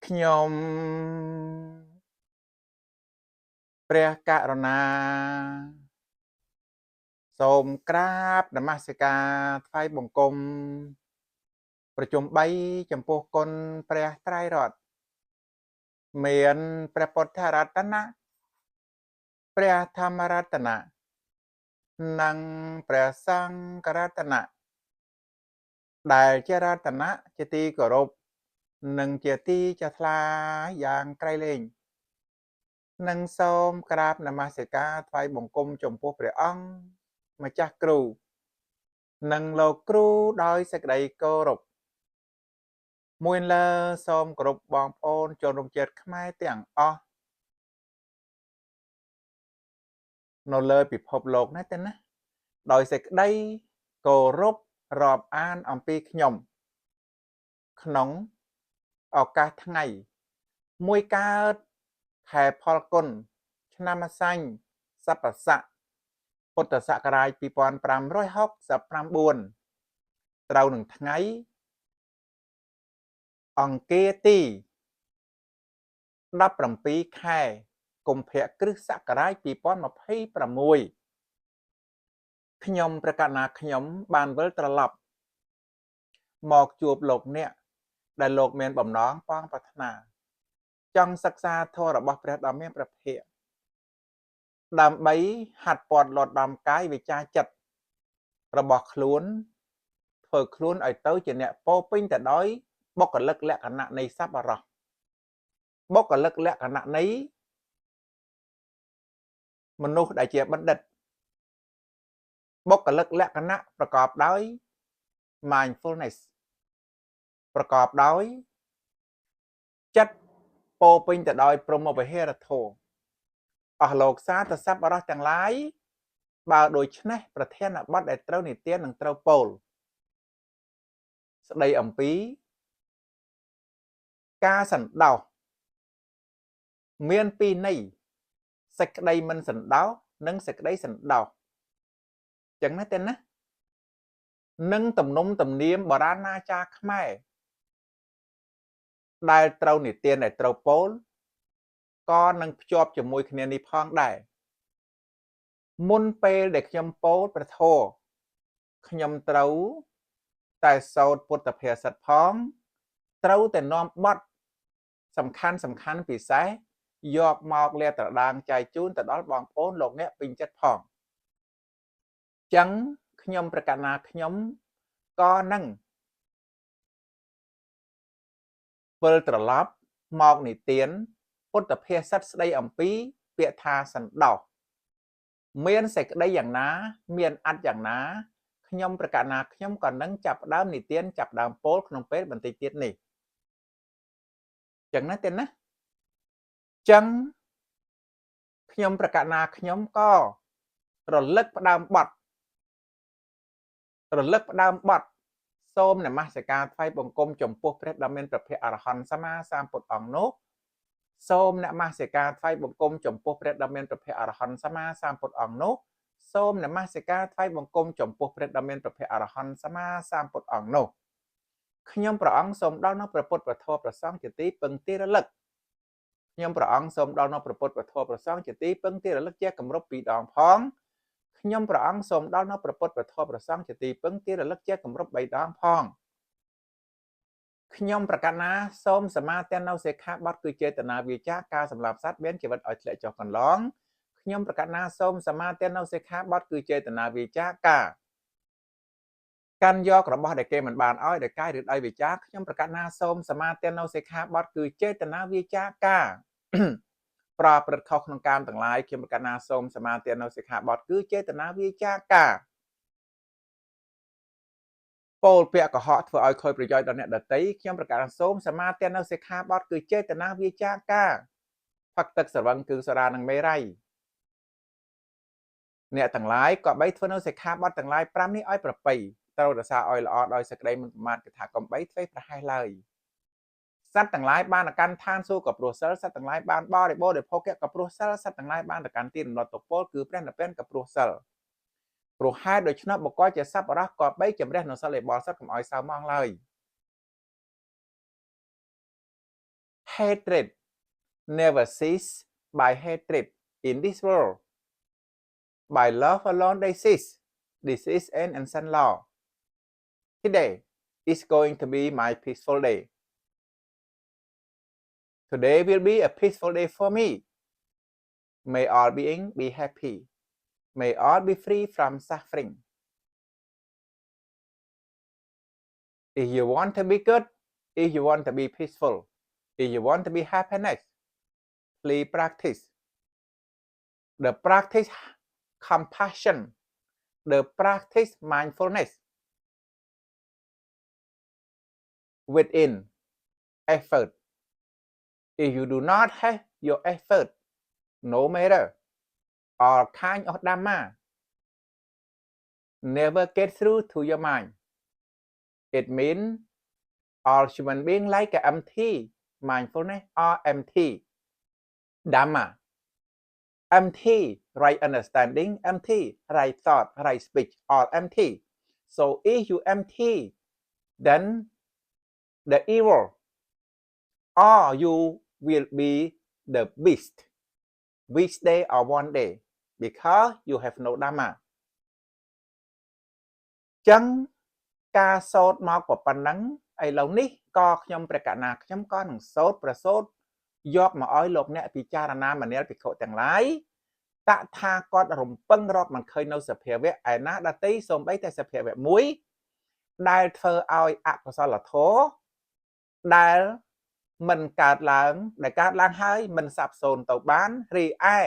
ខ្ញុំព្រះករុណាសូមក្រាបនមស្ការថ្វាយបង្គំប្រជុំ3ចំពោះគុណព្រះត្រៃរតន៍មានព្រះពុទ្ធរតនៈព្រះធម្មរតនៈនិងព្រះសង្ឃរតនៈដែលជារតនៈជាទីគោរពនិងជាទីចថ្លាយ៉ាងក្រៃលែងនិងសូមក្រាបនមស្ការថ្វាយបង្គំចំពោះព្រះអង្គម្ចាស់គ្រូនិងលោកគ្រូដោយសេចក្តីគោរពមួយលើសូមគោរពបងប្អូនជនរួមជាតិខ្មែរទាំងអស់នៅលើពិភពលោកនេះទេណាដោយសេចក្តីគោរពរាប់អានអំពីខ្ញុំក្នុងឱកាសថ្ងៃមួយកើតខែផលគុណឆ្នាំម្សាញ់សប្បស័កពុទ្ធសករាជ2569ត្រូវនឹងថ្ងៃអង្គារទី17ខែកុម្ភៈគ្រិស្តសករាជ2026ខ្ញុំព្រះករុណាខ្ញុំបានវិលត្រឡប់មកជួបលោកអ្នកដែលលោកមានបំណងប៉ងប្រាថ្នាចង់សិក្សាធម៌របស់ព្រះដ៏មានព្រះភ័ក្ត្រដើម្បីហាត់ពត់លត់ដំកាយវិចារចិត្តរបស់ខ្លួនធ្វើខ្លួនឲ្យទៅជាអ្នកពោពេញទៅដោយបុគ្គលិកលក្ខណៈនៃសប្បុរសបុគ្គលិកលក្ខណៈនៃមនុស្សដែលជាបណ្ឌិតបុគ្គលិកលក្ខណៈប្រកបដោយ mindfulness ប្រកបដោយចិត្តពោពេញទៅដោយព្រមវិហារធម៌អស់លោកសាទសប្បុរសទាំងឡាយបើដូច្នេះប្រធានបទដែលត្រូវនិទាននឹងត្រូវពោលស្ដីអំពីការសន្តោសមានពីរន័យសេចក្តីមិនសន្តោសនិងសេចក្តីសន្តោសចឹងណាទេណានឹងទំនុំទំនៀមបុរាណអាចារ្យខ្មែរដែលត្រូវនិទានដែលត្រូវពោលក៏នឹងភ្ជាប់ជាមួយគ្នានេះផងដែរមុនពេលដែលខ្ញុំពោលព្រះធម៌ខ្ញុំត្រូវតែសូត្រពុទ្ធភាសិតផងត្រូវតែនាំបទសំខាន់ពិសេសយកមកលាតត្រដាងចែកជូនទៅដល់បងប្អូនលោកអ្នកពេញចិត្តផងចឹងខ្ញុំប្រកាសណាខ្ញុំក៏នឹងវិលត្រឡប់មកនិទានពុទ្ធភាសិតស្ដីអំពីពាក្យថាសន្តោសមានសេចក្តីយ៉ាងណាមានអត្ថយ៉ាងណាខ្ញុំប្រកាសណាខ្ញុំក៏នឹងចាប់ដើមនិទានចាប់ដើមពោលក្នុងពេលបន្តិចទៀតនេះចឹងណាទេណាចឹងខ្ញុំប្រកាសណាខ្ញុំក៏រលឹកផ្ដើមបទសូមនមស្ការថ្វាយបង្គំចំពោះព្រះដ៏មានព្រះភ័ក្ត្រអរហន្តសម្មាសម្ពុទ្ធអង្គនោះសូមនមស្ការថ្វាយបង្គំចំពោះព្រះដ៏មានព្រះភ័ក្ត្រអរហន្តសម្មាសម្ពុទ្ធអង្គនោះសូមនមស្ការថ្វាយបង្គំចំពោះព្រះដ៏មានព្រះភ័ក្ត្រអរហន្តសម្មាសម្ពុទ្ធអង្គនោះខ្ញុំព្រះអង្គសូមដល់នៅព្រះពុទ្ធព្រះធម៌ព្រះសង្ឃជាទីពឹងទីរលឹកខ្ញុំព្រះអង្គសូមដល់នៅព្រះពុទ្ធព្រះធម៌ព្រះសង្ឃជាទីពឹងទីរលឹកជាគម្រប់2ដងផងខ្ញុំព្រះអង្គសូមដល់នៅព្រះពុទ្ធព្រះធម៌ព្រះសង្ឃជាទីពឹងទីរលឹកជាគម្រប់3ដងផងខ្ញុំប្រកាសណាសូមសមាទិនៅសិក្ខាបទគឺចេតនាវាចាការសម្លាប់សត្វមានជីវិតឲ្យធ្លាក់ចុះកន្លងខ្ញុំប្រកាសណាសូមសមាទិនៅសិក្ខាបទគឺចេតនាវាចាការកាន់យករបស់ដែលគេមិនបានឲ្យដោយកាយឬដោយវាចាខ្ញុំប្រកាសណាសូមសមាទិនៅសិក្ខាបទគឺចេតនាវាចាការប្រព្រឹត្តខុសក្នុងកាមទាំងឡាយខ្ញុំប្រកាសណាសូមសមាទិនៅសិក្ខាបទគឺចេតនាវាចាការពោលពាក្យកុហកធ្វើឲ្យខូចប្រយោជន៍ដល់អ្នកដទៃខ្ញុំប្រកាសសូមសមាទិនៅសិក្ខាបទគឺចេតនាវាចាការផឹកទឹកស្រវឹងគឺសូរ៉ានិងមេរ័យអ្នកទាំងឡាយក៏បីធ្វើនៅសិក្ខាបទទាំងឡាយ5នេះឲ្យប្រពៃត្រូវរក្សាឲ្យល្អដោយសេចក្តីមិនប្រមាទគឺថាកំបីធ្វេសប្រហែសឡើយសត្វទាំងឡាយបានកាន់ឋានសួគ៌ក៏ព្រោះសិលសត្វទាំងឡាយបានបរិបូរដោយភោគៈក៏ព្រោះសិលសត្វទាំងឡាយបានទៅកាន់ទីរំលត់ទុពលគឺព្រះនិព្វានក៏ព្រោះសិលព្រោះហេតុដូច្នោះបុគ្គលជាសប្បុរសក៏បីជំរះនៅសិលឯបរិសុទ្ធកុំឲ្យសៅម៉ងឡើយហ hatred never cease by hatred in this world. By love alone they cease. This is an ancient law. Today is going to be my peaceful day. Today will be a peaceful day for me. May all beings be happy. May all be free from suffering. If you want to be good, if you want to be peaceful, if you want to be happiness, please practice. The practice compassion, the practice mindfulness within effort. If you do not have your effort, no matter all kind of Dhamma never get through to your mind. It means all human beings like empty mindfulness or empty Dhamma. Empty right understanding, empty right thought, right speech, all empty. So if you empty, then the evil, or you will be the beast, which day or one day, because you have no Dhamma. ចឹងការសូត្រមកក៏ប៉ុណ្ណឹងឥឡូវនេះក៏ខ្ញុំព្រះកណាខ្ញុំក៏នឹងសូត្រប្រសូតយកមកឲ្យលោកអ្នកពិចារណាមនាលភិក្ខុទាំងឡាយតថាគាត់រំពឹងរកមិនឃើញនៅសភាវៈឯណាដតីសូម្បីតែសភាវៈមួយដែលធ្វើឲ្យអកុសលធម៌ដែលមិនកើតឡើងដែលកើតឡើងហើយមិនសាបសូន្យទៅបានរីឯ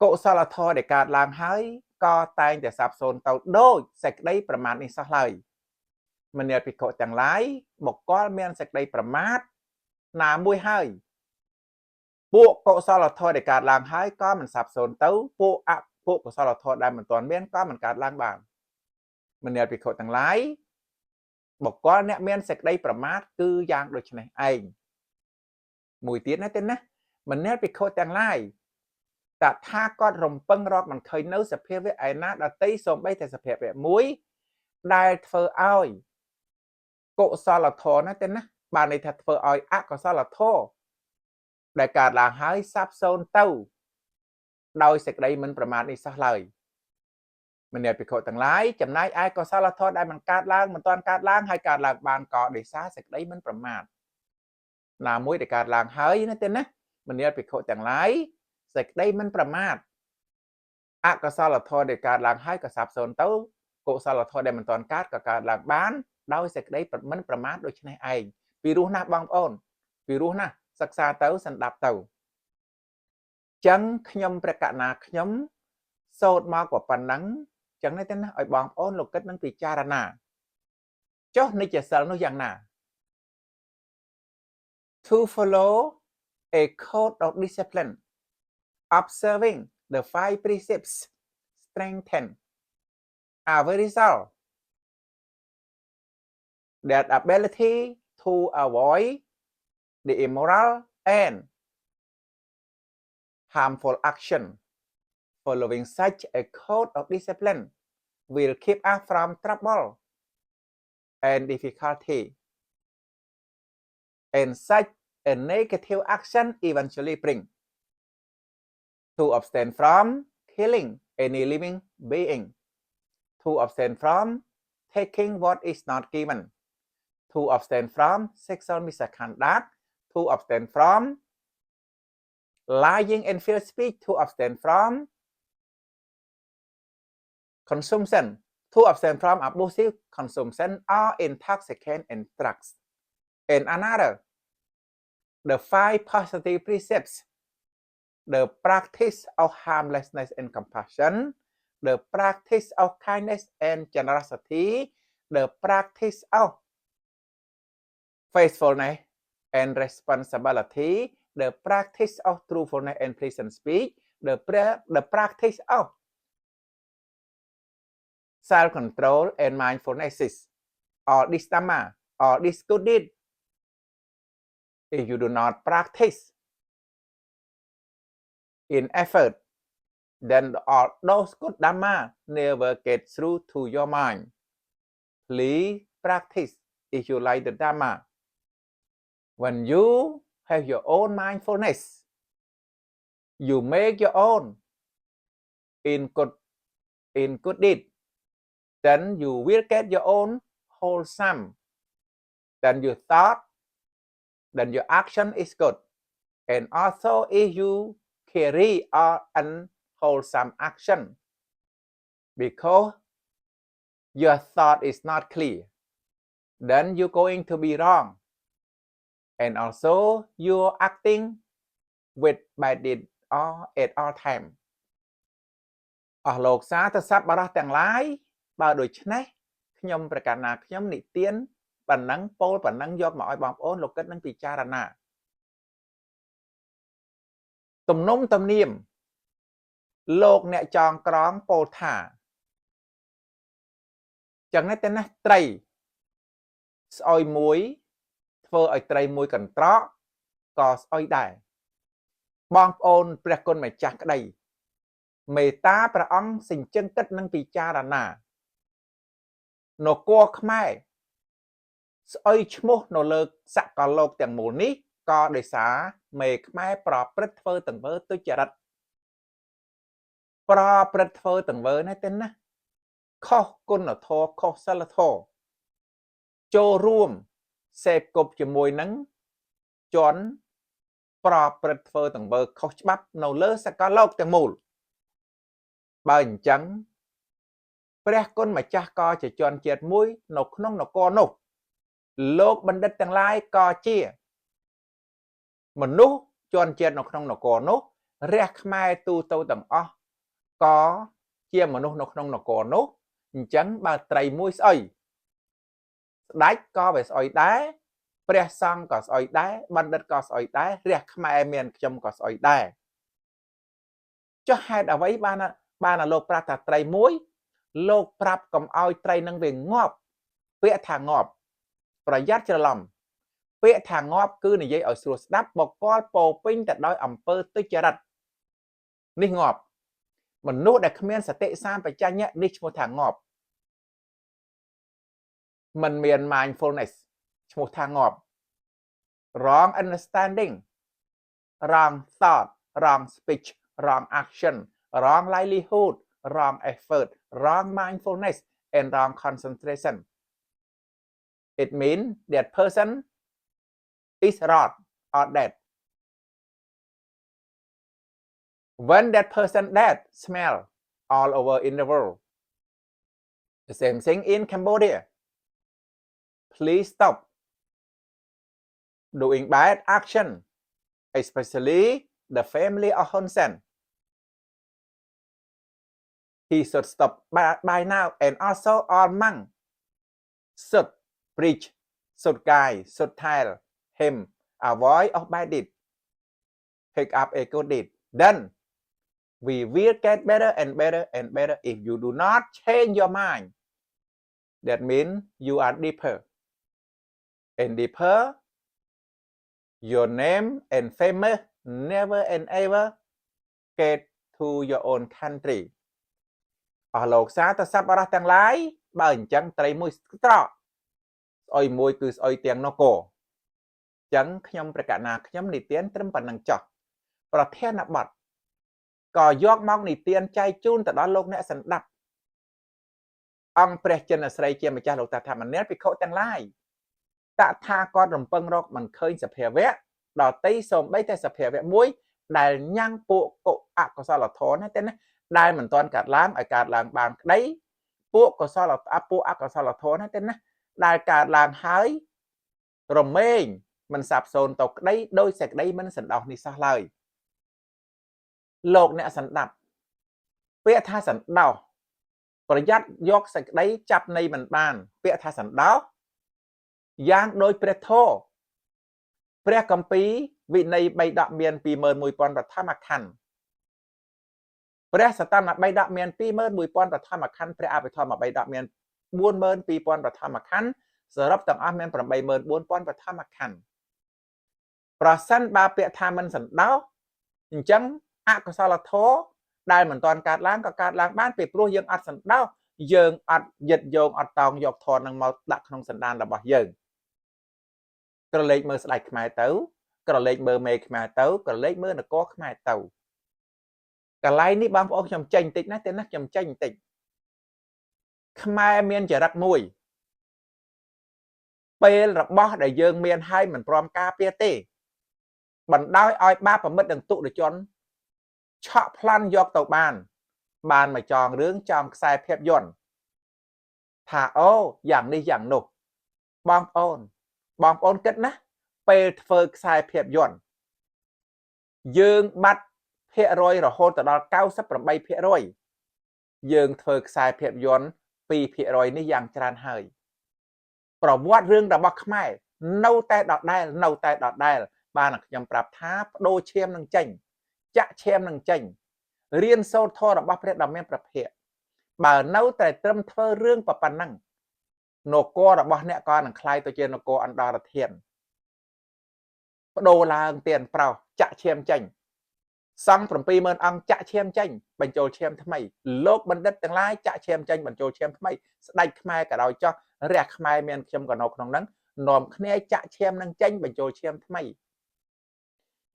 កុសលធម៌ដែលកើតឡើងហើយក៏តែងតែសាបសូន្យទៅដូចសេចក្តីប្រមាទនេះសោះឡើយមនាលភិក្ខុទាំងឡាយបុគ្គលមានសេចក្តីប្រមាទណាមួយហើយពួកកុសលធម៌ដែលកើតឡើងហើយក៏មិនសាបសូន្យទៅពួកកុសលធម៌ដែលមិនទាន់មានក៏មិនកើតឡើងបានមនាលភិក្ខុទាំងឡាយបុគ្គលអ្នកមានសេចក្តីប្រមាទគឺយ៉ាងដូចនេះឯងមួយទៀតណាទេណាមនាលភិក្ខុទាំងឡាយតថាគាត់រំពឹងរកមិនឃើញនៅសភាវៈឯណាដតីសូម្បីតែសភាវៈមួយដែលធ្វើឲ្យកុសលធម៌ណាទេណាបានន័យថាធ្វើឲ្យអកុសលធម៌ដែលកើតឡើងហើយសាបសូន្យទៅដោយសេចក្តីមិនប្រមាទនេះសោះឡើយមនាលភិក្ខុទាំងឡាយចំណាយឯកុសលធម៌ដែលមិនកើតឡើងមិនទាន់កើតឡើងហើយកើតឡើងបានក៏ដោយសារសេចក្តីមិនប្រមាទណាមួយដែលកើតឡើងហើយណាទេណាមនាលភិក្ខុទាំងឡាយសេចក្តីមិនប្រមាទអកុសលធម៌ដែលកើតឡើងហើយក៏សាបសូន្យទៅកុសលធម៌ដែលមិនទាន់កើតក៏កើតឡើងបានដោយសេចក្តីមិនប្រមាទដូចនេះឯងពីរោះណាស់បងប្អូនពីរោះណាស់សិក្សាទៅសន្តាប់ទៅចឹងខ្ញុំព្រះកណាខ្ញុំសូត្រមកក៏ប៉ុណ្ណឹងចឹងទេណាឲ្យបងប្អូនលោកគិតនឹងពិចារណាចុះនិច្ចសិលនោះយ៉ាងណា To follow a code of discipline observing the 5 precepts strengthen our resolve that ability to avoid the immoral and harmful action. Following such a code of discipline will keep us from trouble and difficulty, and such a negative action eventually bring to abstain from killing any living being, to abstain from taking what is not given, to abstain from sexual misconduct, to abstain from lying and false speech, to abstain from consumption, to abstain from abusive consumption or intoxicant and drugs. And another, the 5 positive precepts, the practice of harmlessness and compassion, the practice of kindness and generosity, the practice of faithfulness and responsibility, the practice of truthfulness and pleasant speech, the practice of self-control and mindfulness, all this Dhamma, all this good deed. If you do not practice in effort, then all those good Dhamma never get through to your mind. Please practice if you like the Dhamma. when you have your own mindfulness you make your own in good deed then you will get your own wholesome then your thought then your action is good and also if you carry an unwholesome action because your thought is not clear then you're going to be wrong and also you're acting with bad deed at all time អស់លោកសាទស័ព្ទបរោះទាំងឡាយបើដូច្នេះខ្ញុំប្រកាសណាខ្ញុំនិទានប៉ុណ្ណឹងពោលប៉ុណ្ណឹងយកមកឲ្យបងប្អូនលោកគិតនឹងពិចារណាទំនុំទំនៀមលោកអ្នកចងក្រងពោលថាចឹងនេះទៅណាត្រីស្អុយមួយធ្វើឲ្យត្រីមួយកន្ត្រកក៏ស្អុយដែរបងប្អូនព្រះគុណម្ចាស់ក្តីមេត្តាព្រះអង្គសេចក្ដីគិតនឹងពិចារណានគរខ្មែរស្អុយឈ្មោះនៅលើសកលលោកទាំងមូលនេះក៏ដោយសារមេខ្មែរប្រព្រឹត្តធ្វើទាំងវើទុច្ចរិតប្រព្រឹត្តធ្វើទាំងវើនេះទេណាខុសគុណធម៌ខុសសិលធម៌ចូលរួមសេពគប់ជាមួយនឹងជន់ប្រព្រឹត្តធ្វើទាំងវើខុសច្បាប់នៅលើសកលលោកទាំងមូលបើអញ្ចឹងព្រះគុណម្ចាស់ក៏ជាជនជាតិមួយនៅក្នុងនគរនោះលោកបណ្ឌិតទាំងឡាយក៏ជាមនុស្សជនជាតិនៅក្នុងនគរនោះរះខ្មែរទូទៅទាំងអស់ក៏ជាមនុស្សនៅក្នុងនគរនោះអញ្ចឹងបើត្រីមួយស្អុយស្ដេចក៏វាស្អុយដែរព្រះសង្ឃក៏ស្អុយដែរបណ្ឌិតក៏ស្អុយដែររះខ្មែរមានខ្ញុំក៏ស្អុយដែរចុះហេតុអ្វីបានលោកប្រាប់ថាត្រីមួយលោកប្រាប់កុំឲ្យត្រីនឹងវាងាប់ពាក្យថាងាប់ប្រយ័ត្នច្រឡំពាក្យថាងាប់គឺនិយាយឲ្យស្រួលស្ដាប់បកលពោពេញទៅដោយអំពើទុច្ចរិតនេះងាប់មនុស្សដែលគ្មានសតិសម្បជញ្ញៈនេះឈ្មោះថាងាប់មិនមាន mindfulness ឈ្មោះថាងាប់ wrong understanding wrong thought wrong speech wrong action wrong livelihood wrong effort wrong mindfulness and wrong concentration it means that person is rot or dead when that person dead smell all over in the world the same thing in Cambodia please stop doing bad action especially the family of Hun Sen he should stop by now and also all monks should preach should guide should tell him avoid of bad deed pick up a good deed then we will get better and better and better if you do not change your mind that means you are deeper and deeper your name and famous never and ever get to your own country អស់លោកសាទស័ព្ទបរោះទាំងឡាយបើអញ្ចឹងត្រីមួយត្រកស្អុយមួយគឺស្អុយទាំងនគរអញ្ចឹងខ្ញុំប្រកាសណាខ្ញុំនិទានត្រឹមប៉ុណ្្នឹងចុះប្រធានបទក៏យកមកនិទានចែកជូនទៅដល់លោកអ្នកសន្តាប់អង្គព្រះចិនស្រីជាម្ចាស់លោកតាថាមនាលភិក្ខុទាំងឡាយតថាគាត់រំពឹងរកមិនឃើញសភាវៈដល់ទីសូម្បីតែសភាវៈមួយដែលញ៉ាំងពួកអកុសលធម៌ណាទេណាដែលមិនទាន់កាត់ឡើងឲ្យកាត់ឡើងបានក្តីពួកអកុសលធម៌ណាទេណាដែលកើតឡើងហើយរមែងមិនសាបសូន្យទៅក្តីដោយសេចក្តីមិនសន្តោសនេះសោះឡើយលោកអ្នកសន្តាប់ពាក្យថាសន្តោសប្រយ័ត្នយកសេចក្តីចាប់នៃមិនបានពាក្យថាសន្តោសយ៉ាងដោយព្រះធម៌ព្រះគម្ពីរវិន័យបៃដកមាន 21000 ប្រធមខណ្ឌព្រះសតនបៃដកមាន 21000 ប្រធមខណ្ឌព្រះអភិធម្មបៃដកមាន 42000 ប្រធមខណ្ឌសរុបទាំងអស់មាន 84000 ប្រធមខណ្ឌប្រសិនបើពាក្យថាមិនសន្តោសអញ្ចឹងអកុសលធម៌ដែលមិនទាន់កើតឡើងក៏កើតឡើងបានពីព្រោះយើងអត់សន្តោសយើងអត់យឹតយកអត់តោងយកធម៌នឹងមកដាក់ក្នុងសន្តានរបស់យើង ក្រឡេកមើលស្ដេចខ្មែរទៅក្រឡេកមើលមេខ្មែរទៅក្រឡេកមើលនគរខ្មែរទៅកន្លែងនេះបងប្អូនខ្ញុំចេញបន្តិចណាទេណាខ្ញុំចេញបន្តិចខ្មែរមានចរិតមួយពេលរបស់ដែលយើងមានហើយមិនព្រមការពារទេបណ្ដោយឲ្យបាបប្រមិតនឹងទុរជនឆក់ប្លន់យកទៅបានមកចងរឿងចងខ្សែភាពយន្តថាអូយ៉ាងនេះយ៉ាងនោះបងប្អូនគិតណាពេលធ្វើខ្សែភាពយន្តយើងបាត់ភាគរយរហូតដល់ 98% យើងធ្វើខ្សែភាពយន្ត 2% នេះយ៉ាងច្រើនហើយប្រវត្តិរឿងរបស់ខ្មែរនៅតែដដែលបានខ្ញុំប្រាប់ថាបដូរឈាមនឹងចេញចាក់ឈាមនឹងចេញរៀនសូត្រធម៌របស់ព្រះដ៏មានព្រះភ័ក្ត្របើនៅតែត្រឹមធ្វើរឿងប៉ុណ្ណឹងនគររបស់អ្នកក៏នឹងคล้ายទៅជានគរអន្តរធានបដូរឡើងទៀនប្រោសចាក់ឈាមចេញសង្ឃ 70000 អង្គចាក់ឈាមចេញបញ្ចូលឈាមថ្មីលោកបណ្ឌិតទាំងឡាយចាក់ឈាមចេញបញ្ចូលឈាមថ្មីស្ដេចខ្មែរក៏ដោយចោះរះខ្មែរមានខ្ញុំក៏នៅក្នុងហ្នឹងនាំគ្នាចាក់ឈាមនឹងចេញបញ្ចូលឈាមថ្មី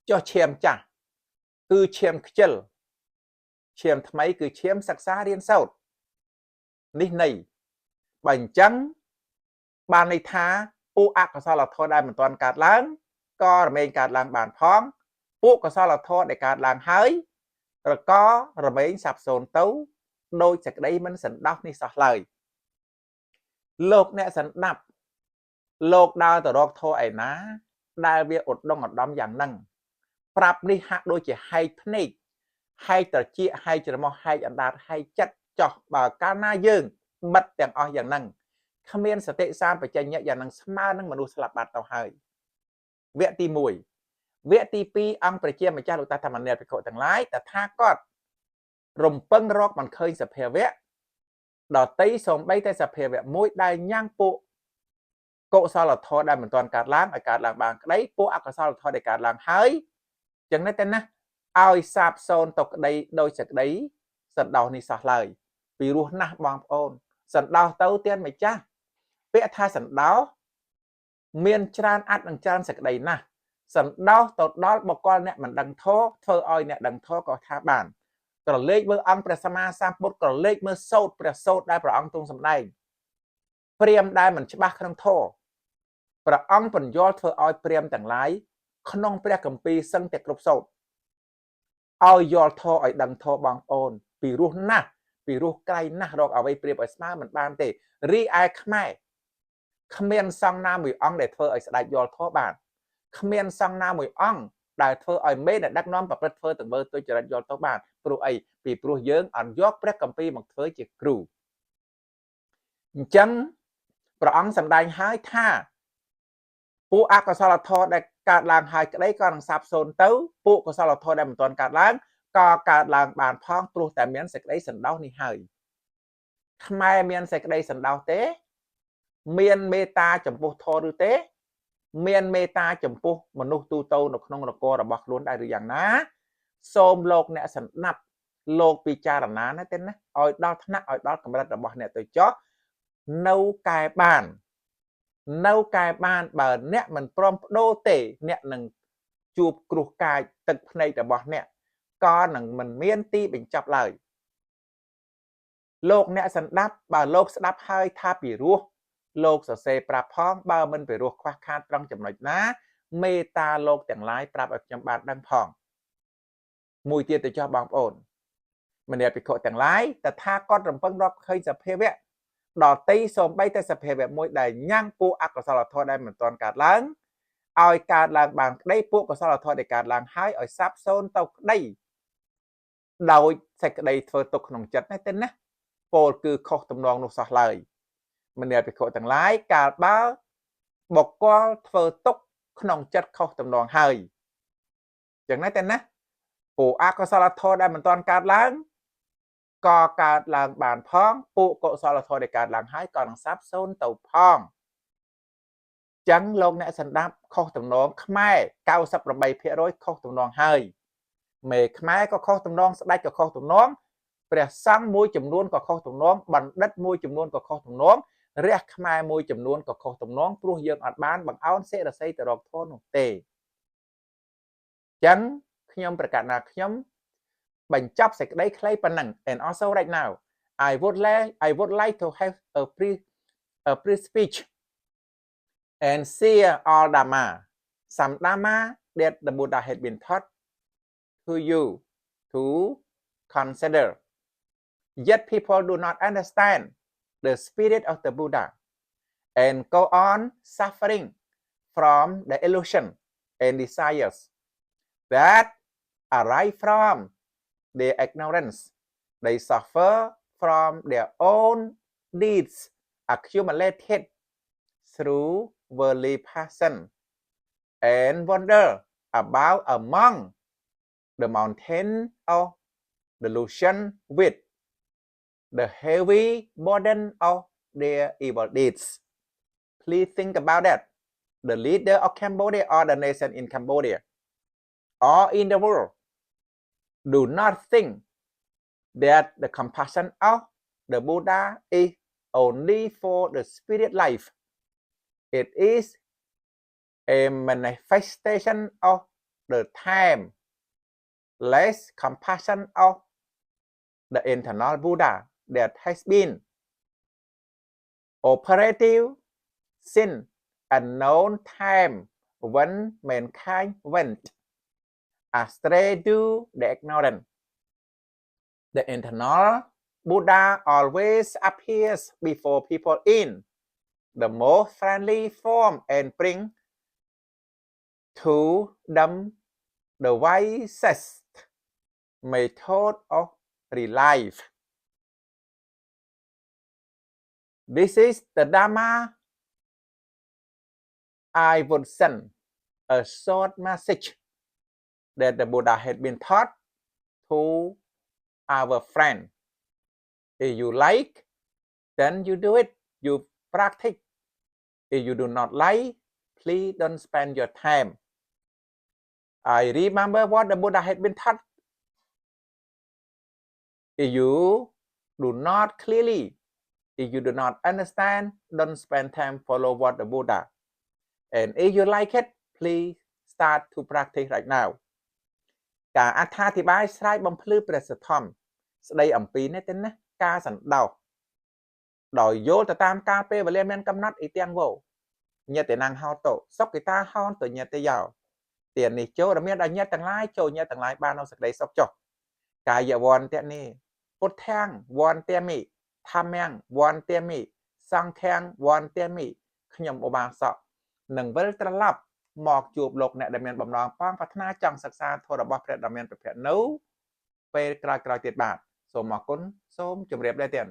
ចុះឈាមចាស់គឺឈាមខ្ជិលឈាមថ្មីគឺឈាមសិក្សារៀនសូត្រនេះន័យបើអញ្ចឹងបានន័យថាពួកអកុសលធម៌ដែលមិនទាន់កើតឡើងក៏រមែងកើតឡើងបានផងពួកកុសលធម៌ដែលកើតឡើងហើយក៏រមែងសាបសូន្យទៅដោយសេចក្តីមិនសន្តោសនេះសោះឡើយលោកអ្នកសន្តាប់លោកដើរទៅរកធម៌ឯណាដែលវាឧត្តមឧត្តមយ៉ាងហ្នឹងប្រាប់នេះហាក់ដូចជាហែកភ្នែកហែកត្រចៀកហែកច្រមុះហែកអណ្ដាតហែកចិត្តចោះបើកាលណាយើងបិទទាំងអស់យ៉ាងហ្នឹងគ្មានសតិសម្បជញ្ញៈយ៉ាងហ្នឹងស្មើនឹងមនុស្សស្លាប់បាត់ទៅហើយវគ្គទី1វគ្គទី2អង្គប្រជាម្ចាស់លោកតាធម្មនេភិក្ខុទាំងឡាយតថាគតរំពឹងរកមិនឃើញសភាវៈដតីសំបីតែសភាវៈមួយដែលញ៉ាំងពួកកុសលធម៌ដែលមិនទាន់កើតឡើងឲ្យកើតឡើងបានក្តីពួកអកុសលធម៌ដែលកើតឡើងហើយចឹងនេះតែណាឲ្យសាបសូន្យទៅក្តីដោយសេចក្តីសន្តោសនេះសោះឡើយពីរោះណាស់បងប្អូនសន្តោសទៅទៀនម្ចាស់ពាក្យថាសន្តោសមានច្រើនអត្តនឹងច្រើនសេចក្តីណាស់សន្តោសទៅដល់បុគ្គលអ្នកមិនដឹងធម៌ធ្វើឲ្យអ្នកដឹងធម៌ក៏ថាបានក្រឡេកមើលអង្គព្រះសម្មាសម្ពុទ្ធក្រឡេកមើលសូត្រព្រះសូត្រដែលព្រះអង្គទ្រង់សម្ដែងព្រាហ្មណ៍ដែលមិនច្បាស់ក្នុងធម៌ព្រះអង្គបញ្យល់ធ្វើឲ្យព្រាហ្មណ៍ទាំងឡាយក្នុងព្រះគម្ពីរសឹងតែគ្រប់សូត្រឲ្យយល់ធម៌ឲ្យដឹងធម៌បងប្អូនពីរោះណាស់ពីរោះក្រៃណាស់រកអ្វីព្រាបឲ្យស្មើមិនបានទេរីឯខ្មែរគ្មានសង្ឃណាមួយអង្គដែលធ្វើឲ្យស្ដេចយល់ធម៌បានគ្មានសង្ឃណាមួយអង្គដែលធ្វើឲ្យមេដែលដឹកនាំប្រព្រឹត្តធ្វើទៅមើលទុច្ចរិតយល់ទៅបានព្រោះអីពីព្រោះយើងអត់យកព្រះគម្ពីរមកធ្វើជាគ្រូអញ្ចឹងព្រះអង្គសម្ដែងហើយថាពួកអកុសលធម៌ដែលកើតឡើងហើយក្តីក៏នឹងសាបសូន្យទៅពួកកុសលធម៌ដែលមិនទាន់កើតឡើងក៏កើតឡើងបានផងព្រោះតែមានសេចក្តីសន្តោសនេះហើយខ្មែរមានសេចក្តីសន្តោសទេមានមេត្តាចំពោះធម៌ឬទេមានមេត្តាចំពោះមនុស្សទូទៅនៅក្នុងនគររបស់ខ្លួនដែរឬយ៉ាងណាសូមលោកអ្នកសន្តាប់លោកពិចារណាណាទេណាឲ្យដល់ថ្នាក់ឲ្យដល់កម្រិតរបស់អ្នកទៅចោះនៅកែបានបើអ្នកមិនព្រមបដូរទេអ្នកនឹងជួបគ្រោះកាចទឹកភ្នែករបស់អ្នកក៏នឹងមិនមានទីបញ្ចប់ឡើយលោកអ្នកសន្តាប់បើលោកស្ដាប់ហើយថាពីរោះលោកសរសេរប្រាប់ផងបើមិនពីរោះខ្វះខាតត្រង់ចំណុចណាមេត្តាលោកទាំងឡាយប្រាប់ឲ្យខ្ញុំបានដឹងផងមួយទៀតទៅចោះបងប្អូនមនាភិក្ខុទាំងឡាយតថាគតរំពឹងរកឃើញសភាវៈដល់ទីសំបីតែសភាវៈមួយដែលញ៉ាំងពួកអកុសលធម៌ដែលមិនទាន់កើតឡើងឲ្យកើតឡើងបានក្តីពួកកុសលធម៌ដែលកើតឡើងហើយឲ្យសាបសូន្យទៅក្តីដោយសេចក្តីធ្វើទុកក្នុងចិត្តនេះទេណាពោលគឺខុសទំនងនោះសោះឡើយមនាភិក្ខុទាំងឡាយកាលបើបុគ្គលធ្វើទុកក្នុងចិត្តខុសទំនងហើយចឹងណាទេណាពួកអកុសលធម៌ដែលមិនទាន់កើតឡើងក៏កើតឡើងបានផងពួកកុសលធម៌ដែលកើតឡើងហើយក៏នឹងសាបសូន្យទៅផងចឹងលោកអ្នកសន្តាប់ខុសទំនងខ្មែរ 98% ខុសទំនងហើយមេខ្មែរក៏ខុសទំនងស្ដេចក៏ខុសទំនងព្រះសង្ឃមួយចំនួនក៏ខុសទំនងបណ្ឌិតមួយចំនួនក៏ខុសទំនង រះខ្មែរមួយចំនួនក៏ខុសទំនងព្រោះយើងអត់បានបង្អោនសេរស័យទៅរកធននោះទេចឹងខ្ញុំប្រកាសថាខ្ញុំបញ្ចប់សេចក្តីខ្លីប៉ុណ្ណឹង and also right now I would like to have a free speech and share all dharma some dharma that the Buddha had been taught to you to consider yet people do not understand the spirit of the Buddha and go on suffering from the illusion and desires that arise from their ignorance. They suffer from their own deeds accumulated through worldly passion and wander about among the mountain of delusion with the heavy burden of their evil deeds. Please think about that. The leader of Cambodia or the nation in Cambodia or in the world do not think that the compassion of the Buddha is only for the spirit life. It is a manifestation of the time less compassion of the internal Buddha that has been operative since unknown time when mankind went astray due the ignorance. The internal Buddha always appears before people in the most friendly form and bring to them the wisest method of life. This is the Dharma I would send a short message that the Buddha had been taught to our friend. If you like, then you do it, you practice. If you do not like, please don't spend your time. I remember what the Buddha had been taught. If you do not clearly, if you do not understand, don't spend time follow what the Buddha. And if you like it, please start to practice right now. ការអត្ថាធិប្បាយស្រ័យបំភ្លឺព្រះសទ្ធំស្ដីអំពីនេះទេណាការសន្តោសដោយយល់ទៅតាមការពេលវេលាមានកំណត់អ៊ីទាំងវោញាតិណាំងហោតោសុខិតាហោនទៅញាតិយោទាននេះចូលរមានដល់ញាតិទាំងឡាយចូលញាតិទាំងឡាយបាននៅសេចក្តីសុខចុះកាយវន្តៈនេះពុទ្ធាំងវន្តៈមិធម្មំវន្តៈមិសង្ឃំវន្តៈមិខ្ញុំឧបាសកនឹងវិលត្រឡប់មកជួបលោកអ្នកដែលមានបំណងប៉ងប្រាថ្នាចង់សិក្សាធម៌របស់ព្រះដ៏មានព្រះភ័ក្ត្រនៅពេលក្រោយៗទៀតបាទសូមអរគុណសូមជម្រាបលាទៀត